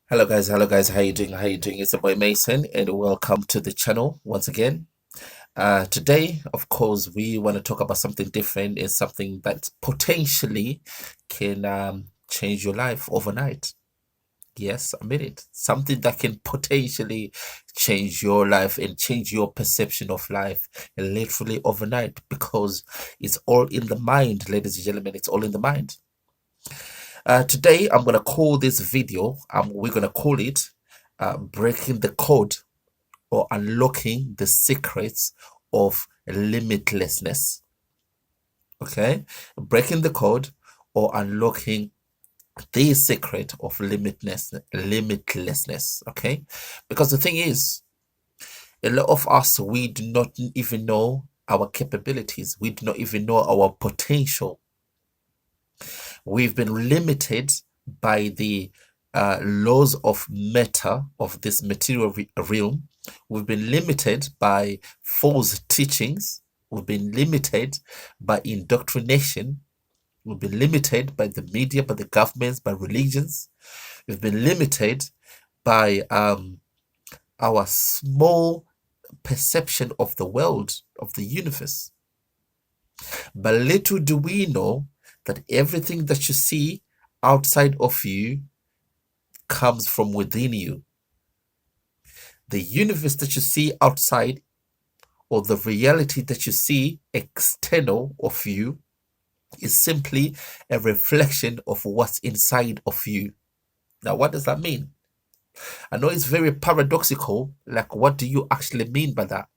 Hello guys, how you doing? How you doing? It's the boy Mason and welcome to the channel once again. Today, of course, we want to talk about something different. It's something that potentially can change your life overnight. Yes, I mean it. Something that can potentially change your life and change your perception of life literally overnight because it's all in the mind, ladies and gentlemen. It's all in the mind. Today, I'm going to call this video, we're going to call it Breaking the Code or Unlocking the Secrets of Limitlessness. Okay? Breaking the Code or Unlocking the Secret of Limitlessness. Okay? Because the thing is, a lot of us, we do not even know our capabilities, we do not even know our potential. We've been limited by the laws of matter of this material realm. We've been limited by false teachings. We've been limited by indoctrination. We've been limited by the media, by the governments, by religions. We've been limited by our small perception of the world, of the universe. But little do we know that everything that you see outside of you comes from within you. The universe that you see outside, or the reality that you see external of you, is simply a reflection of what's inside of you. Now, what does that mean? I know it's very paradoxical. Like, what do you actually mean by that?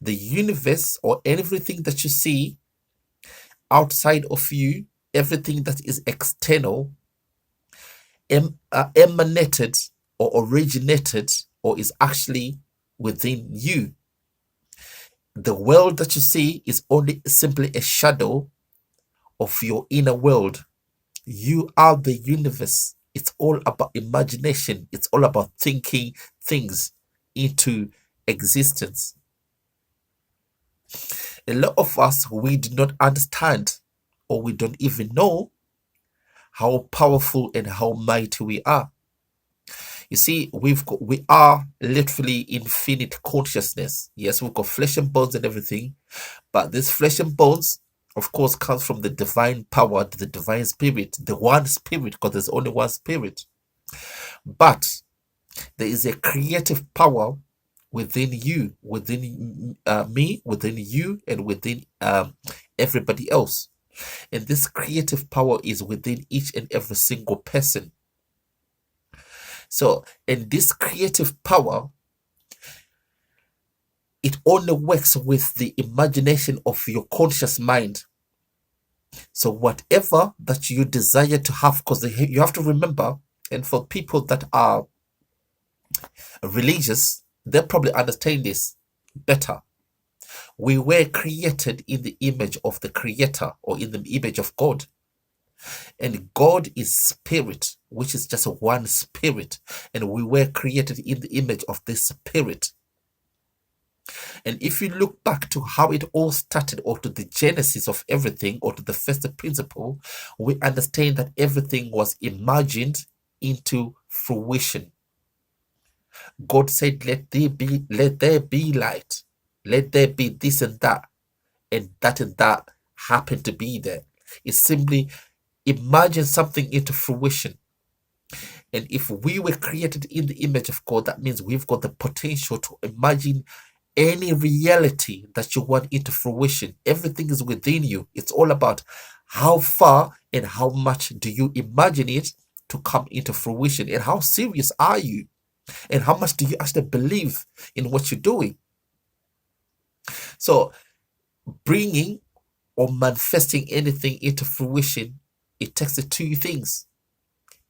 The universe or everything that you see outside of you, everything that is external, emanated or originated or is actually within you. The world that you see is only simply a shadow of your inner world. You are the universe. It's all about imagination. It's all about thinking things into existence. A lot of us, we do not understand or we don't even know how powerful and how mighty we are. You see, we are literally infinite consciousness. Yes, we've got flesh and bones and everything, but this flesh and bones, of course, comes from the divine power, the divine spirit, the one spirit, because there's only one spirit. But there is a creative power within you, within me, within you, and within everybody else. And this creative power is within each and every single person. So, in this creative power, it only works with the imagination of your conscious mind. So, whatever that you desire to have, because you have to remember, and for people that are religious, they probably understand this better. We were created in the image of the Creator or in the image of God. And God is spirit, which is just one spirit. And we were created in the image of this spirit. And if you look back to how it all started, or to the genesis of everything, or to the first principle, we understand that everything was imagined into fruition. God said, let there be light. Let there be this and that happened to be there. It's simply imagine something into fruition. And if we were created in the image of God, that means we've got the potential to imagine any reality that you want into fruition. Everything is within you. It's all about how far and how much do you imagine it to come into fruition, and how serious are you, and how much do you actually believe in what you're doing. So bringing or manifesting anything into fruition, it takes the two things.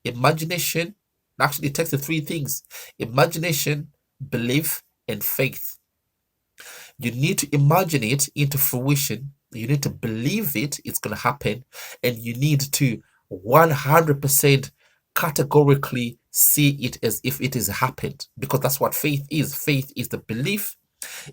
Imagination, actually it takes the three things: imagination, belief, and faith. You need to imagine it into fruition. You need to believe it's going to happen. And you need to 100% categorically see it as if it has happened. Because that's what faith is. Faith is the belief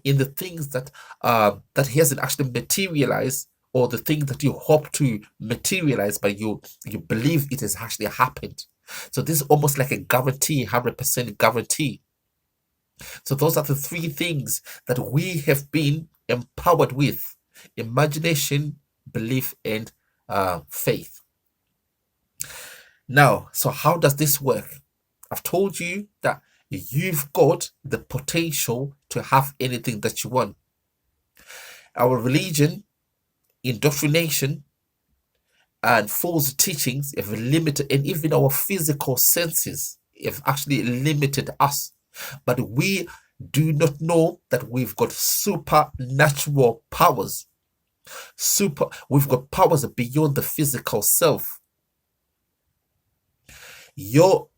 in the things that hasn't actually materialized, or the thing that you hope to materialize, but you believe it has actually happened. So this is almost like a guarantee, 100% guarantee. So those are the three things that we have been empowered with: imagination, belief, and faith. Now, so how does this work? I've told you that you've got the potential to have anything that you want. Our religion, indoctrination, and false teachings have limited, and even our physical senses have actually limited us. But we do not know that we've got supernatural powers. We've got powers beyond the physical self.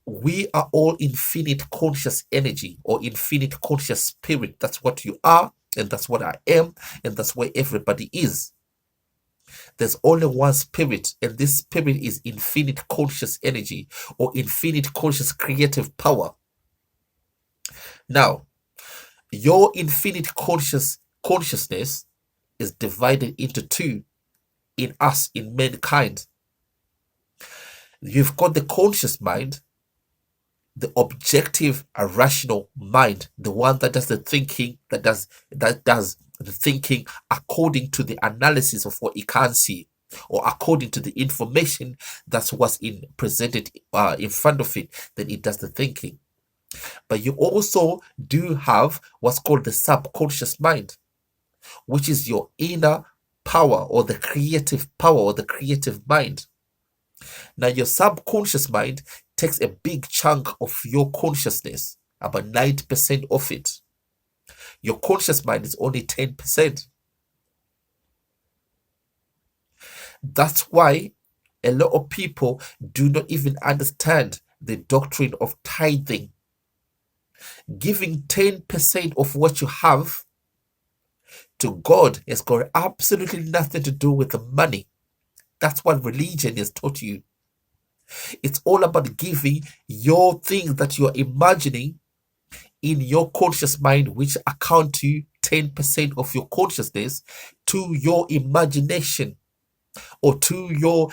We are all infinite conscious energy or infinite conscious spirit. That's what you are, and that's what I am, and that's where everybody is. There's only one spirit, and this spirit is infinite conscious energy or infinite conscious creative power. Now, your infinite consciousness is divided into two in us, in mankind. You've got the conscious mind, the objective, rational mind, the one that does the thinking, that does the thinking according to the analysis of what it can see, or according to the information that's what's presented in front of it. Then it does the thinking. But you also do have what's called the subconscious mind, which is your inner power, or the creative power, or the creative mind. Now, your subconscious mind takes a big chunk of your consciousness, about 90% of it. Your conscious mind is only 10%. That's why a lot of people do not even understand the doctrine of tithing. Giving 10% of what you have to God has got absolutely nothing to do with the money. That's what religion has taught you. It's all about giving your things that you're imagining in your conscious mind, which account to 10% of your consciousness, to your imagination, or to your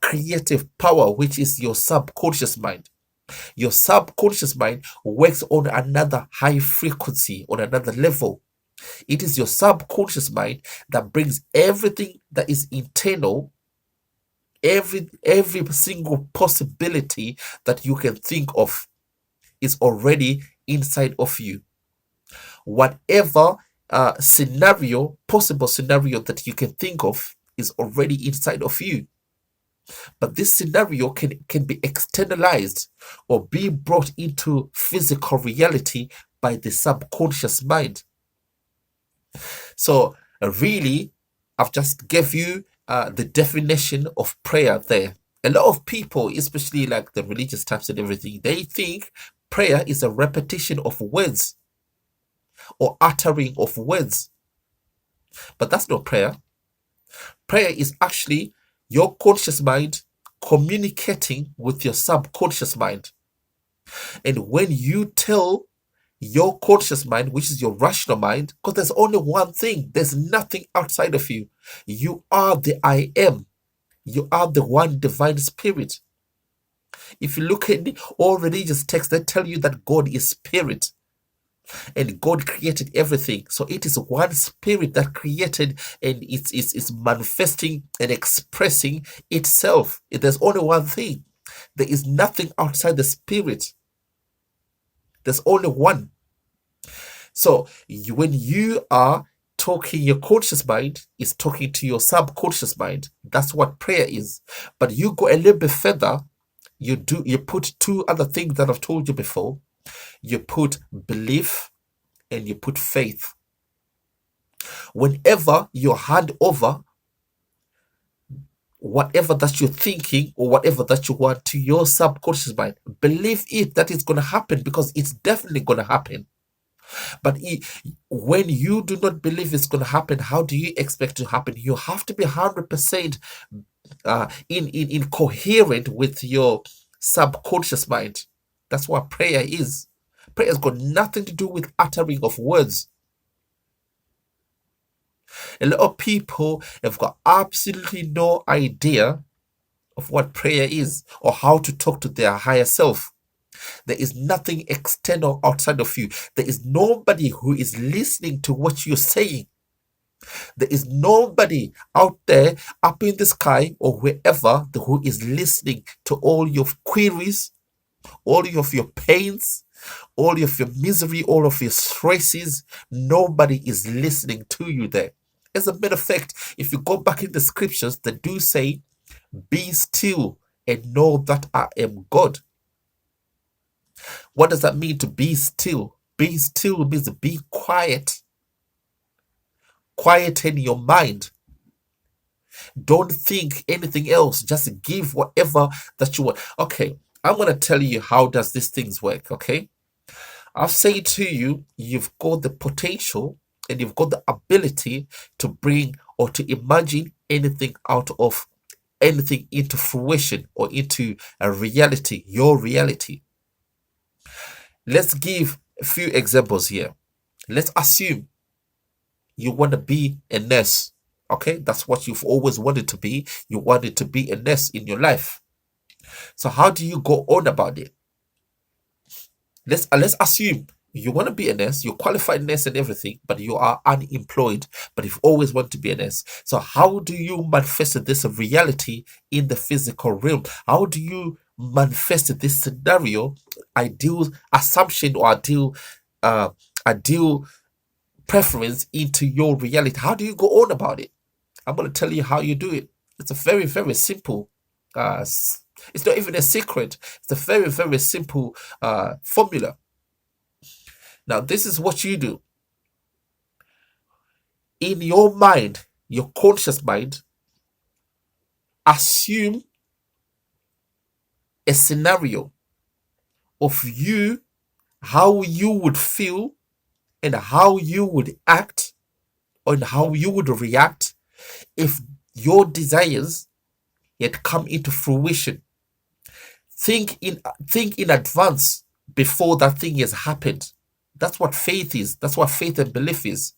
creative power, which is your subconscious mind. Your subconscious mind works on another high frequency, on another level. It is your subconscious mind that brings everything that is internal, every single possibility that you can think of is already inside of you. Whatever possible scenario that you can think of is already inside of you. But this scenario can be externalized or be brought into physical reality by the subconscious mind. So really, I've just gave you the definition of prayer there. A lot of people, especially like the religious types and everything, they think prayer is a repetition of words or uttering of words. But that's not prayer. Prayer is actually your conscious mind communicating with your subconscious mind. And when you tell your conscious mind, which is your rational mind, because there's only one thing, there's nothing outside of you. You are the I am. You are the one divine spirit. If you look at all religious texts, they tell you that God is spirit and God created everything. So it is one spirit that created, and it's manifesting and expressing itself. There's only one thing. There is nothing outside the spirit. There's only one. So when you are talking, your conscious mind is talking to your subconscious mind. That's what prayer is. But you go a little bit further. You put two other things that I've told you before. You put belief and you put faith. Whenever you hand over whatever that you're thinking or whatever that you want to your subconscious mind, believe it that it's going to happen, because it's definitely going to happen. But when you do not believe it's going to happen, how do you expect it to happen? You have to be 100% in coherent with your subconscious mind. That's what prayer is. Prayer has got nothing to do with uttering of words. A lot of people have got absolutely no idea of what prayer is or how to talk to their higher self. There is nothing external outside of you. There is nobody who is listening to what you're saying. There is nobody out there up in the sky or wherever who is listening to all your queries, all of your pains, all of your misery, all of your stresses. Nobody is listening to you there. As a matter of fact, if you go back in the scriptures, they do say, be still and know that I am God. What does that mean to be still? Be still means be quiet. Quieten your mind. Don't think anything else. Just give whatever that you want. Okay, I'm going to tell you how does these things work, okay? I'll say to you, you've got the potential and you've got the ability to bring or to imagine anything out of anything into fruition or into a reality, your reality. Let's give a few examples here. Let's assume you want to be a nurse. Okay, that's what you've always wanted to be. You wanted to be a nurse in your life. So how do you go on about it? Let's assume you want to be a nurse, you're qualified nurse and everything, but you are unemployed, but you've always wanted to be a nurse. So how do you manifest this reality in the physical realm? How do you manifest this scenario, ideal assumption or ideal preference into your reality? How do you go on about it? I'm going to tell you how you do it. It's a very, very simple it's not even a secret. It's a very, very simple formula. Now, this is what you do. In your mind, your conscious mind, assume a scenario of you, how you would feel and how you would act and how you would react if your desires had come into fruition. Think in advance before that thing has happened. That's what faith is. That's what faith and belief is.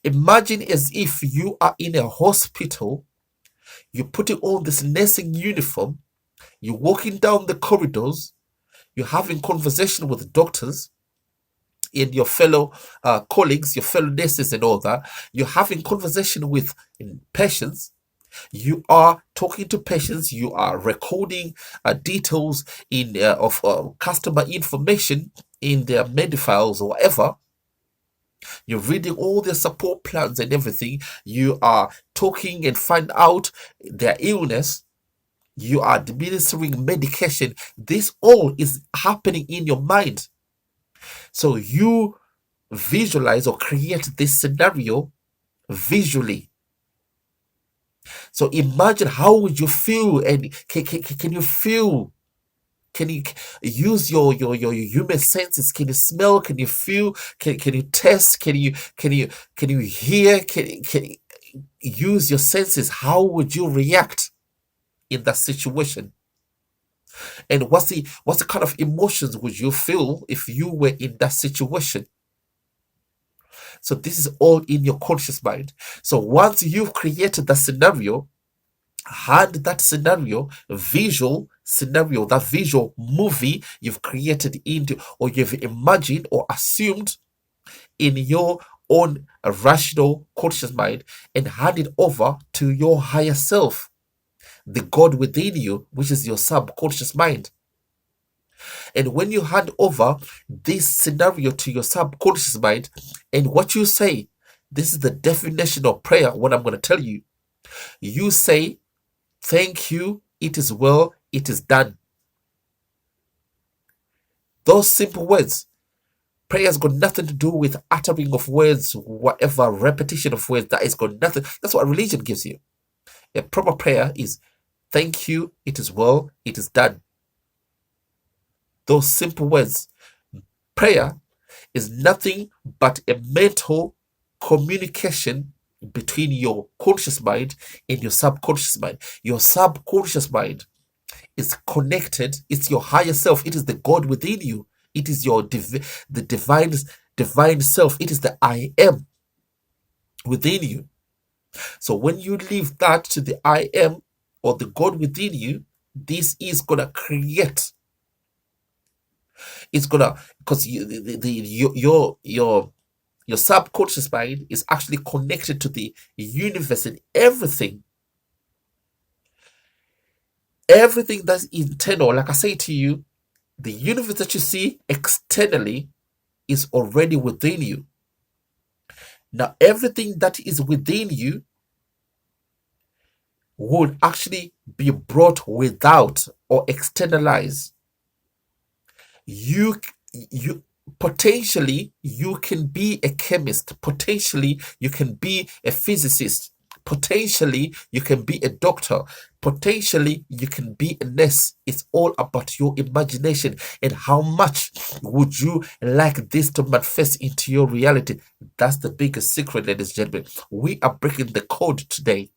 Imagine as if you are in a hospital, you're putting on this nursing uniform, you're walking down the corridors, you're having conversation with doctors and your fellow colleagues, your fellow nurses and all that. You're having conversation with patients. You are talking to patients. You are recording details of customer information in their Medifiles or whatever. You're reading all their support plans and everything. You are talking and find out their illness. You are administering medication. This all is happening in your mind. So you visualize or create this scenario visually. So imagine how would you feel, and can you feel? Can you use your human senses? Can you smell? Can you feel? Can you taste? Can you hear? Can you use your senses? How would you react in that situation? And what's the kind of emotions would you feel if you were in that situation? So this is all in your conscious mind. So once you've created that scenario, hand that scenario, visual scenario, that visual movie you've created into, or you've imagined or assumed in your own rational conscious mind, and hand it over to your higher self, the God within you, which is your subconscious mind. And when you hand over this scenario to your subconscious mind, and what you say, this is the definition of prayer, what I'm going to tell you. You say, thank you, it is well, it is done. Those simple words. Prayer has got nothing to do with uttering of words, whatever, repetition of words. That has got nothing. That's what religion gives you. A proper prayer is, thank you, it is well, it is done. Those simple words. Prayer is nothing but a mental communication between your conscious mind and your subconscious mind. Your subconscious mind is connected. It's your higher self. It is the God within you. It is the divine self. It is the I am within you. So when you leave that to the I am or the God within you, This is gonna create. It's gonna, because your subconscious mind is actually connected to the universe, and everything that's internal. Like I say to you, the universe that you see externally is already within you. Now, everything that is within you would actually be brought without or externalized. You potentially you can be a chemist, potentially you can be a physicist, potentially you can be a doctor, potentially you can be a nurse. It's all about your imagination and how much would you like this to manifest into your reality. That's the biggest secret, ladies and gentlemen. We are breaking the code today.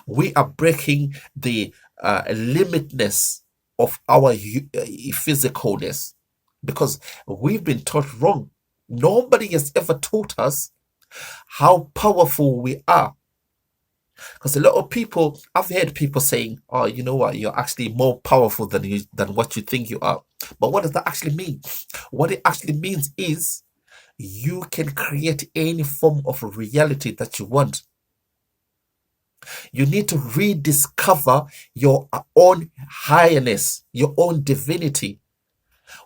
We are breaking the limitness of our physicalness, because we've been taught wrong. Nobody has ever taught us how powerful we are. Because a lot of people, I've heard people saying, "Oh, you know what? You're actually more powerful than what you think you are." But what does that actually mean? What it actually means is you can create any form of reality that you want. You need to rediscover your own highness, your own divinity.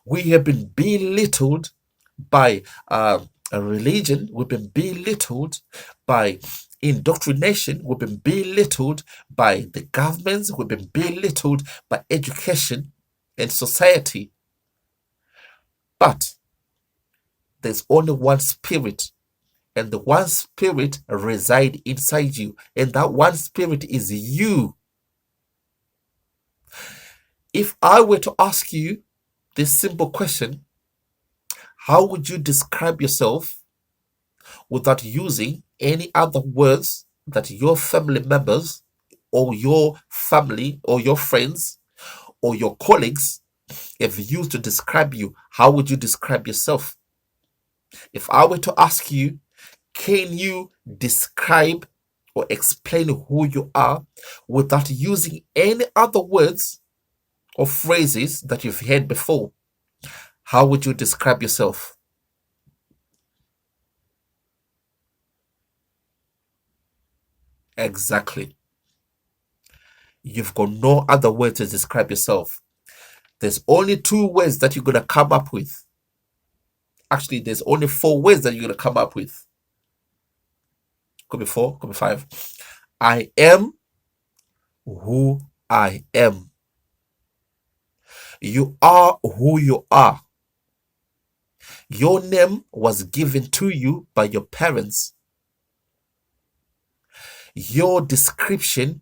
We have been belittled by a religion. We've been belittled by indoctrination. We've been belittled by the governments. We've been belittled by education and society. But there's only one spirit, and the one spirit resides inside you, and that one spirit is you. If I were to ask you this simple question, how would you describe yourself without using any other words that your family members or your family or your friends or your colleagues have used to describe you? How would you describe yourself? If I were to ask you, can you describe or explain who you are without using any other words or phrases that you've heard before? How would you describe yourself? Exactly. You've got no other word to describe yourself. There's only two words that you're going to come up with. Actually, there's only four words that you're going to come up with. Could be four, could be five. I am who I am. You are who you are. Your name was given to you by your parents. Your description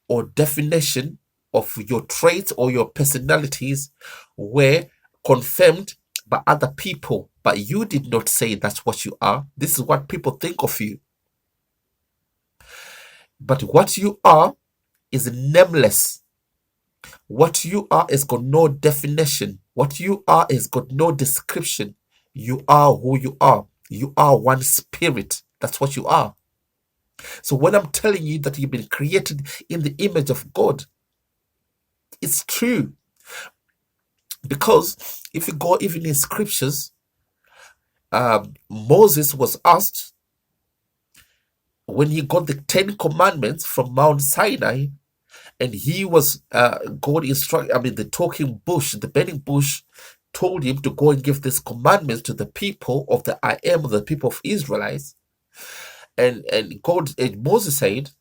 or definition of your traits or your personalities were confirmed by other people, but you did not say that's what you are. This is what people think of you. But what you are is nameless. What you are has got no definition. What you are has got no description. You are who you are. You are one spirit. That's what you are. So when I'm telling you that you've been created in the image of God, it's true. Because if you go even in scriptures, Moses was asked when he got the 10 commandments from Mount Sinai, and he was God instructed, the talking bush, the burning bush told him to go and give these commandments to the people of the I am, the people of Israelites. And Moses said,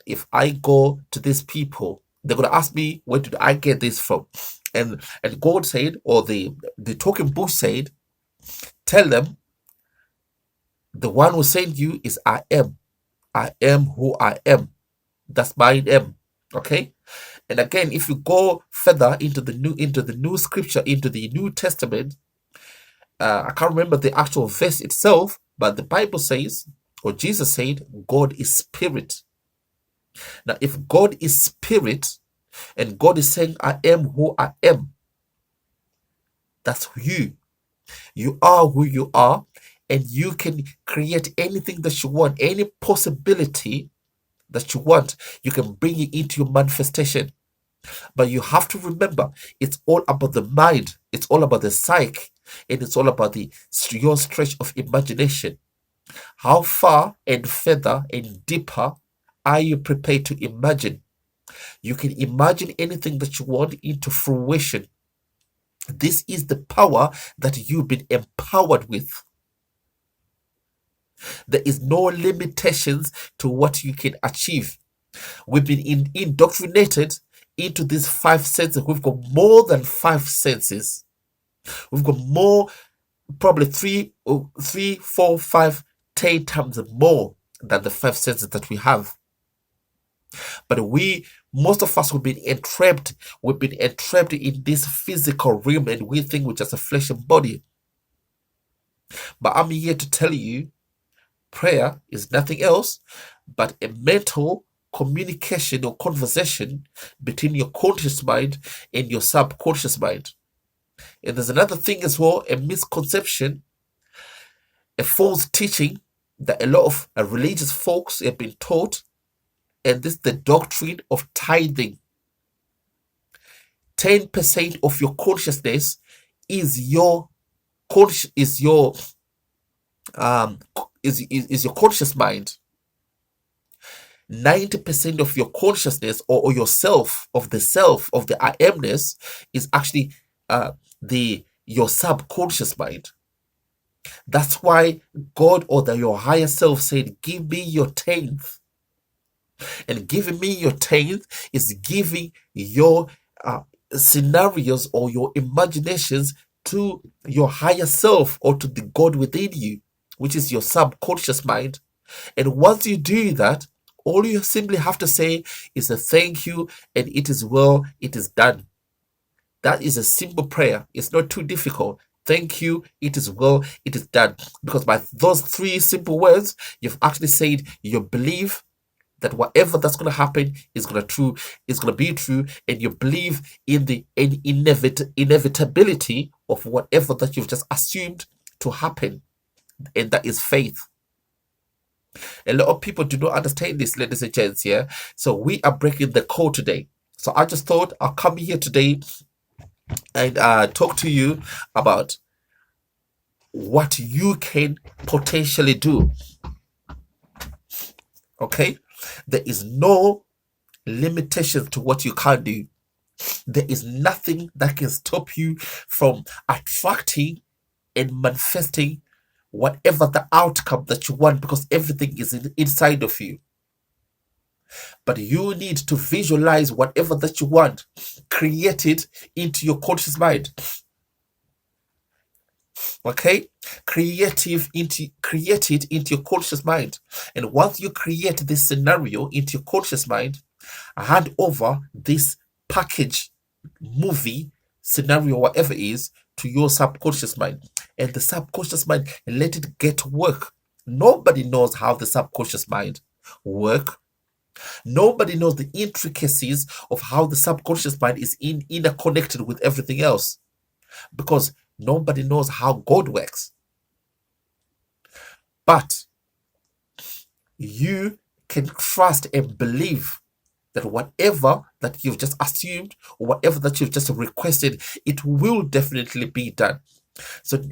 if I go to these people, they're going to ask me, where did I get this from? And God said, or the talking bush said, tell them, the one who sent you is I am. I am who I am. That's my name. Okay. And again, if you go further into the new scripture, into the New Testament, I can't remember the actual verse itself, but the Bible says, or Jesus said, God is spirit. Now, if God is spirit and God is saying, I am who I am, that's you. You are who you are, and you can create anything that you want, any possibility that you want, you can bring it into your manifestation. But you have to remember, it's all about the mind, it's all about the psyche, and it's all about your stretch of imagination. How far and further and deeper are you prepared to imagine? You can imagine anything that you want into fruition. This is the power that you've been empowered with. There is no limitations to what you can achieve. We've been indoctrinated into these 5 senses. We've got more than 5 senses. We've got more, probably 3, 4, 5, 10 times more than the 5 senses that we have. But most of us, we've been entrapped. We've been entrapped in this physical realm, and we think we're just a flesh and body. But I'm here to tell you, prayer is nothing else but a mental communication or conversation between your conscious mind and your subconscious mind. And there's another thing as well, a misconception, a false teaching that a lot of religious folks have been taught, and this is the doctrine of tithing. 10% of your consciousness is your conscious mind. 90% of your consciousness or your self, of the I amness, is actually your subconscious mind. That's why God or your higher self said, give me your 10th. And giving me your 10th is giving your scenarios or your imaginations to your higher self or to the God within you, which is your subconscious mind. And once you do that, all you simply have to say is a thank you, and it is well, it is done. That is a simple prayer. It's not too difficult. Thank you, it is well, it is done. Because by those 3 simple words, you've actually said you believe that whatever that's going to happen is going to be true, and you believe in the inevitability of whatever that you've just assumed to happen, and that is faith. A lot of people do not understand this, ladies and gents. Yeah, so we are breaking the code today. So I just thought I'll come here today and talk to you about what you can potentially do. Okay, there is no limitation to what you can do. There is nothing that can stop you from attracting and manifesting whatever the outcome that you want, because everything is inside of you. But you need to visualize whatever that you want, create it into your conscious mind. Okay, create it into your conscious mind. And once you create this scenario into your conscious mind, hand over this package, movie, scenario, whatever it is, to your subconscious mind. And the subconscious mind, let it get to work. Nobody knows how the subconscious mind work. Nobody knows the intricacies of how the subconscious mind is interconnected with everything else, because nobody knows how God works. But you can trust and believe that whatever that you've just assumed or whatever that you've just requested, it will definitely be done. So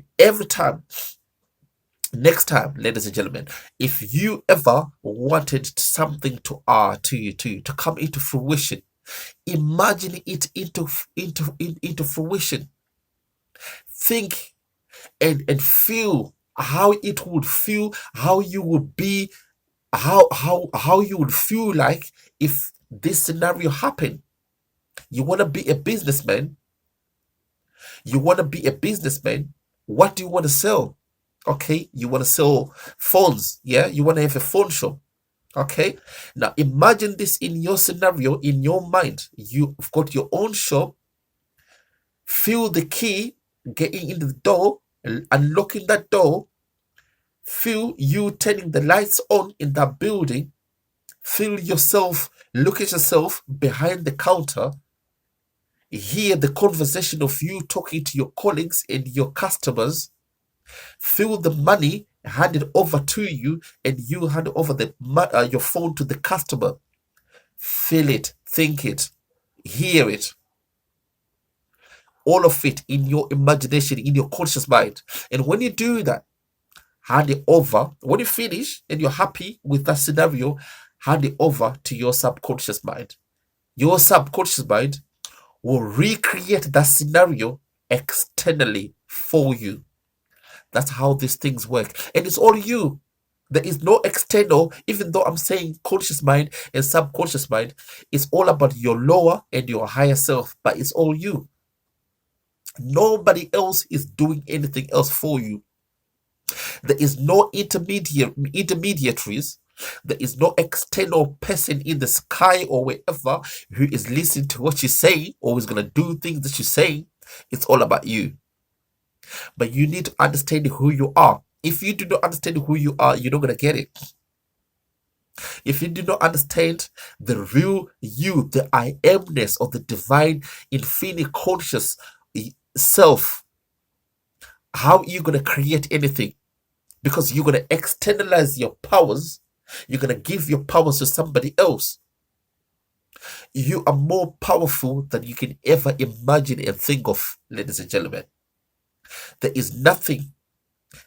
next time, ladies and gentlemen, if you ever wanted something to come into fruition, imagine it into fruition. Think and feel how it would feel, how you would be, how you would feel like if this scenario happened. You want to be a businessman. What do you want to sell? Okay, you want to sell phones. Yeah, you want to have a phone shop. Okay, now imagine this in your scenario, in your mind. You've got your own shop. Feel the key getting into the door, unlocking that door. Feel you turning the lights on in that building. Feel yourself, look at yourself behind the counter. Hear the conversation of you talking to your colleagues and your customers. Feel the money handed over to you, and you hand over your phone to the customer. Feel it, think it, hear it, all of it in your imagination, in your conscious mind. And when you do that, hand it over. When you finish and you're happy with that scenario, hand it over to your subconscious mind. Your subconscious mind will recreate that scenario externally for you. That's how these things work. And it's all you. There is no external, even though I'm saying conscious mind and subconscious mind, it's all about your lower and your higher self, but it's all you. Nobody else is doing anything else for you. There is no intermediaries. There is no external person in the sky or wherever who is listening to what you're saying or is going to do things that you're saying. It's all about you. But you need to understand who you are. If you do not understand who you are, you're not going to get it. If you do not understand the real you, the I amness of the divine, infinite conscious self, how are you going to create anything? Because you're going to externalize your powers. You're going to give your powers to somebody else. You are more powerful than you can ever imagine and think of, ladies and gentlemen. There is nothing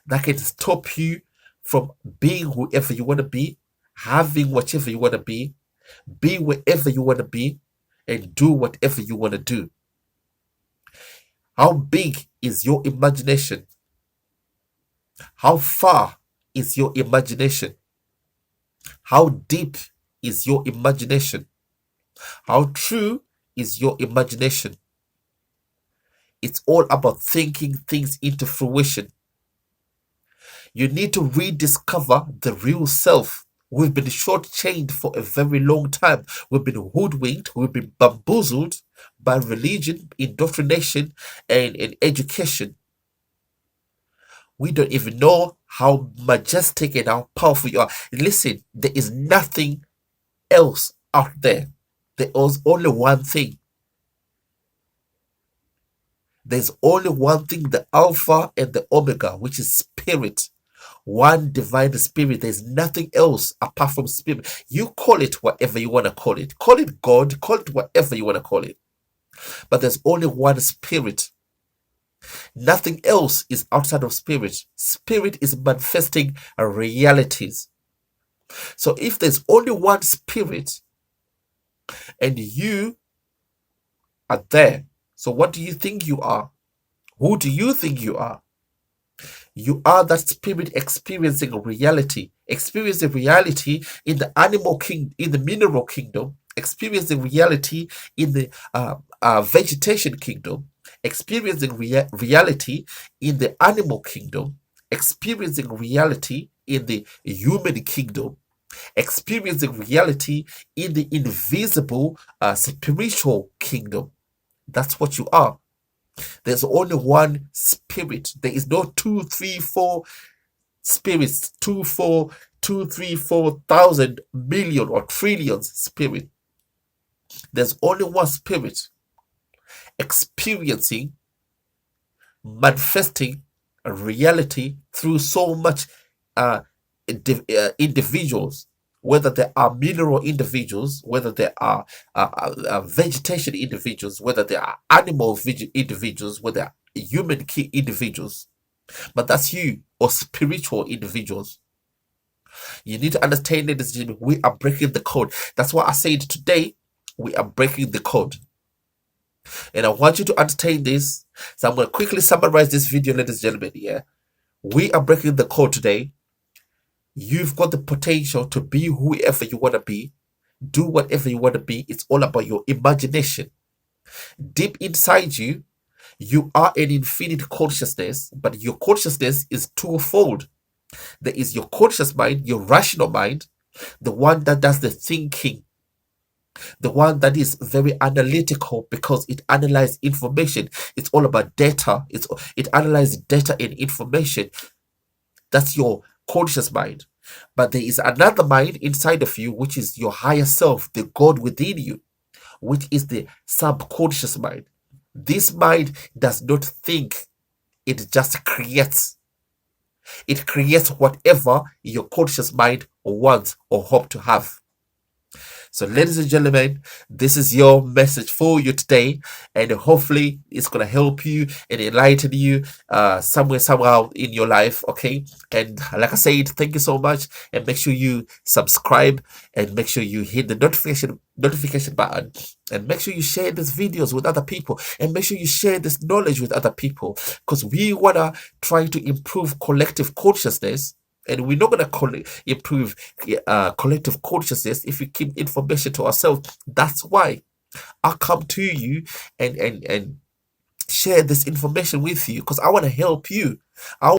that can stop you from being whoever you want to be, having whatever you want to be wherever you want to be, and do whatever you want to do. How big is your imagination? How far is your imagination? How deep is your imagination? How true is your imagination? It's all about thinking things into fruition. You need to rediscover the real self. We've been shortchanged for a very long time. We've been hoodwinked. We've been bamboozled by religion, indoctrination, and education. We don't even know how majestic and how powerful you are. Listen, there is nothing else out there. There is only one thing. There's only one thing, the Alpha and the Omega, which is spirit. One divine spirit. There's nothing else apart from spirit. You call it whatever you want to call it. Call it God. Call it whatever you want to call it. But there's only one spirit. Nothing else is outside of spirit. Spirit is manifesting realities. So if there's only one spirit and you are there, so what do you think you are? Who do you think you are? You are that spirit experiencing reality, experiencing reality in the animal kingdom, in the mineral kingdom, experiencing reality in the vegetation kingdom, experiencing reality in the animal kingdom, experiencing reality in the human kingdom, experiencing reality in the invisible spiritual kingdom. That's what you are. There's only one spirit. There is no 2, 3, 4 spirits, 2, 3, 4,000 million or trillions spirit. There's only one spirit experiencing, manifesting a reality through so much individuals, whether there are mineral individuals, whether there are vegetation individuals, whether there are animal individuals, whether there are human individuals. But that's you, or spiritual individuals. You need to understand that we are breaking the code. That's why I said today, we are breaking the code. And I want you to understand this. So I'm going to quickly summarize this video, ladies and gentlemen. Yeah, we are breaking the code today. You've got the potential to be whoever you want to be. Do whatever you want to be. It's all about your imagination. Deep inside you, you are an infinite consciousness, but your consciousness is twofold. There is your conscious mind, your rational mind, the one that does the thinking, the one that is very analytical because it analyzes information. It's all about data. It analyzes data and information. That's your conscious mind. But there is another mind inside of you, which is your higher self, the God within you, which is the subconscious mind. This mind does not think, it just creates. It creates whatever your conscious mind wants or hope to have. So, ladies and gentlemen, this is your message for you today, and hopefully, it's gonna help you and enlighten you somewhere, somehow in your life. Okay, and like I said, thank you so much, and make sure you subscribe and make sure you hit the notification button, and make sure you share these videos with other people, and make sure you share this knowledge with other people, because we wanna try to improve collective consciousness. And we're not going to improve collective consciousness if we keep information to ourselves. That's why I come to you and share this information with you, because I want to help you. I